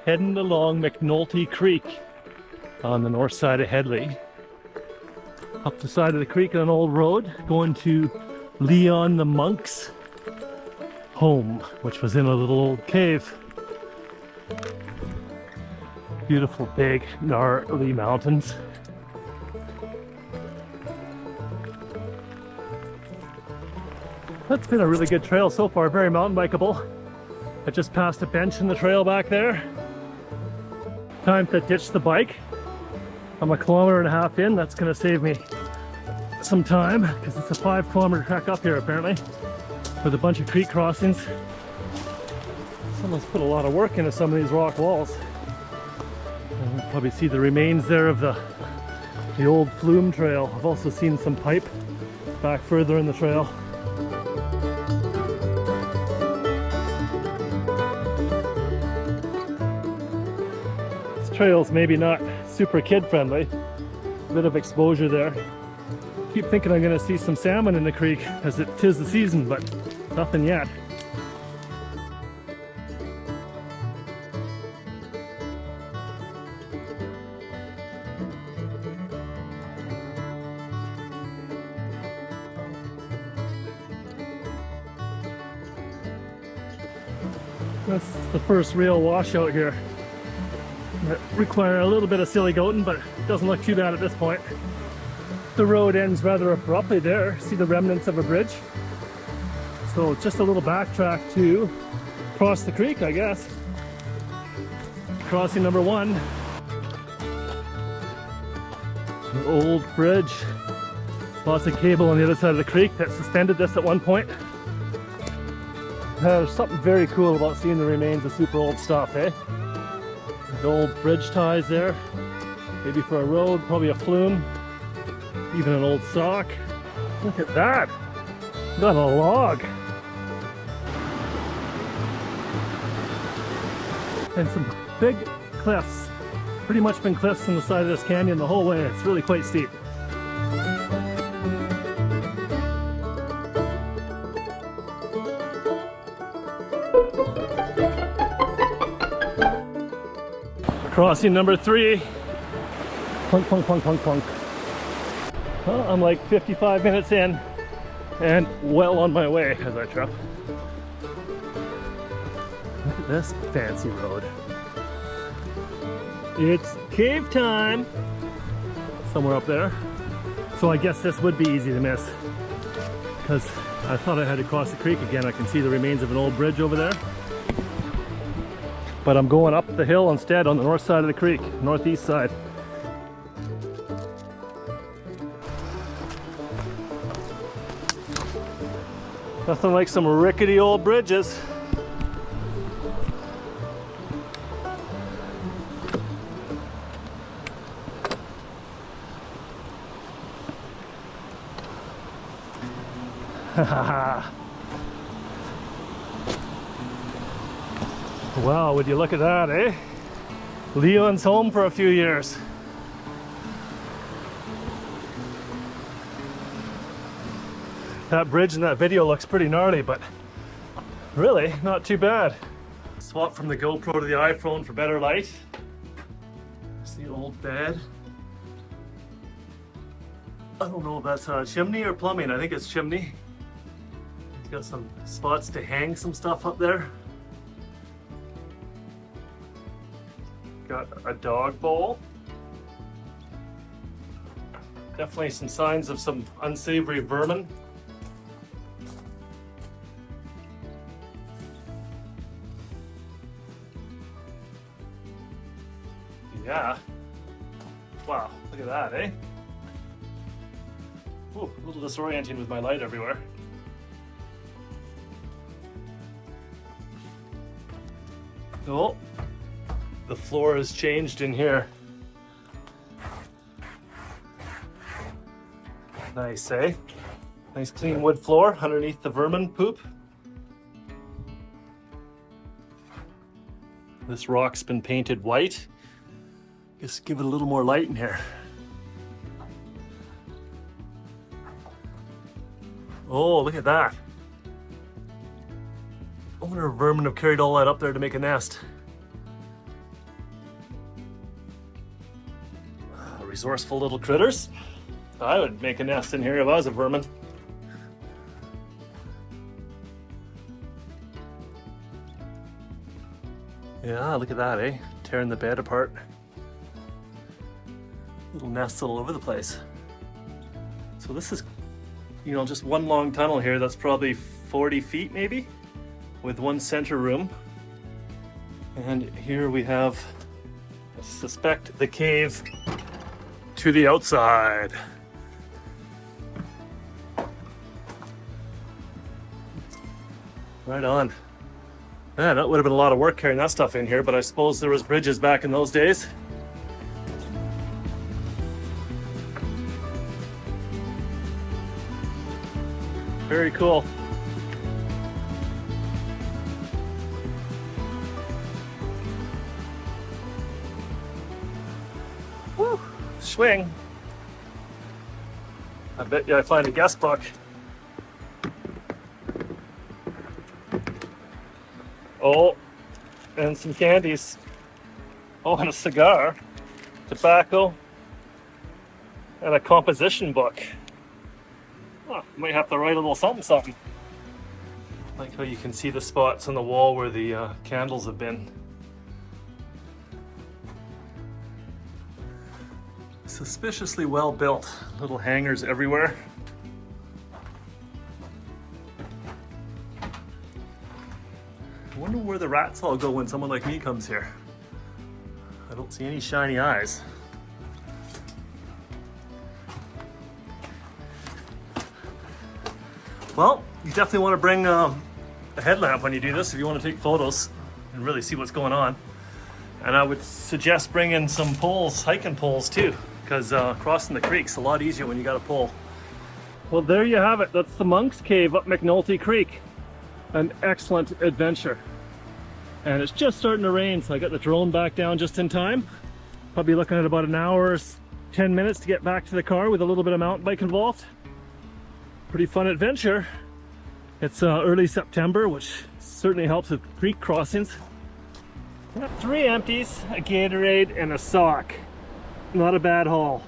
Heading along McNulty Creek on the north side of Hedley. Up the side of the creek on an old road, going to Leon the monk's home, which was in a little old cave. Beautiful big gnarly mountains. That's been a really good trail so far, very mountain bikeable. I just passed a bench in the trail back there. Time to ditch the bike. I'm 1.5 kilometers in. That's going to save me some time because it's a 5-kilometer trek up here apparently with a bunch of creek crossings. Someone's put a lot of work into some of these rock walls. And we'll probably see the remains there of the old flume trail. I've also seen some pipe back further in the trail. Trails maybe not super kid friendly, a bit of exposure there. Keep thinking I'm going to see some salmon in the creek as it tis the season, but nothing yet. That's the first real washout here. That require a little bit of silly goating, but it doesn't look too bad at this point. The road ends rather abruptly there. See the remnants of a bridge? So just a little backtrack to cross the creek, I guess. Crossing number 1. An old bridge. Lots of cable on the other side of the creek that suspended this at one point. There's something very cool about seeing the remains of super old stuff, eh? The old bridge ties there, maybe for a road, probably a flume, even an old sock. Look at that, got a log. And some big cliffs, pretty much been cliffs on the side of this canyon the whole way. It's really quite steep. Crossing number 3. Plunk, plunk, plunk, plunk, plunk. Well, I'm like 55 minutes in and well on my way as I trip. Look at this fancy road. It's cave time! Somewhere up there. So I guess this would be easy to miss because I thought I had to cross the creek again. I can see the remains of an old bridge over there. But I'm going up the hill instead on the north side of the creek, northeast side. Nothing like some rickety old bridges. Wow, would you look at that, eh? Leon's home for a few years. That bridge in that video looks pretty gnarly, but really not too bad. Swap from the GoPro to the iPhone for better light. There's the old bed. I don't know if that's a chimney or plumbing. I think it's chimney. It's got some spots to hang some stuff up there. Got a dog bowl. Definitely some signs of some unsavory vermin. Yeah. Wow, look at that, eh? Ooh, a little disorienting with my light everywhere. Oh. The floor has changed in here. Nice, eh? Nice clean wood floor underneath the vermin poop. This rock's been painted white. Just give it a little more light in here. Oh, look at that. I wonder if vermin have carried all that up there to make a nest. resourceful little critters. I would make a nest in here if I was a vermin. Yeah, look at that, eh? Tearing the bed apart. Little nests all over the place. So this is, you know, just one long tunnel here that's probably 40 feet maybe, with one center room. And here we have, I suspect, the cave to the outside. Right on. Man, that would have been a lot of work carrying that stuff in here, but I suppose there was bridges back in those days. Very cool. Woo! Swing. I bet you I find a guest book. Oh, and some candies. Oh, and a cigar, tobacco, and a composition book. Oh, might have to write a little something something. Like how you can see the spots on the wall where the candles have been. Suspiciously well built. Little hangers everywhere. I wonder where the rats all go when someone like me comes here. I don't see any shiny eyes. Well, you definitely want to bring a headlamp when you do this if you want to take photos and really see what's going on. And I would suggest bringing some poles, hiking poles too, because crossing the creek's a lot easier when you got a pole. Well, there you have it. That's the Monk's Cave up McNulty Creek. An excellent adventure. And it's just starting to rain, so I got the drone back down just in time. Probably looking at about an hour, 10 minutes to get back to the car with a little bit of mountain bike involved. Pretty fun adventure. It's early September, which certainly helps with creek crossings. 3 empties, a Gatorade, and a sock. Not a bad haul.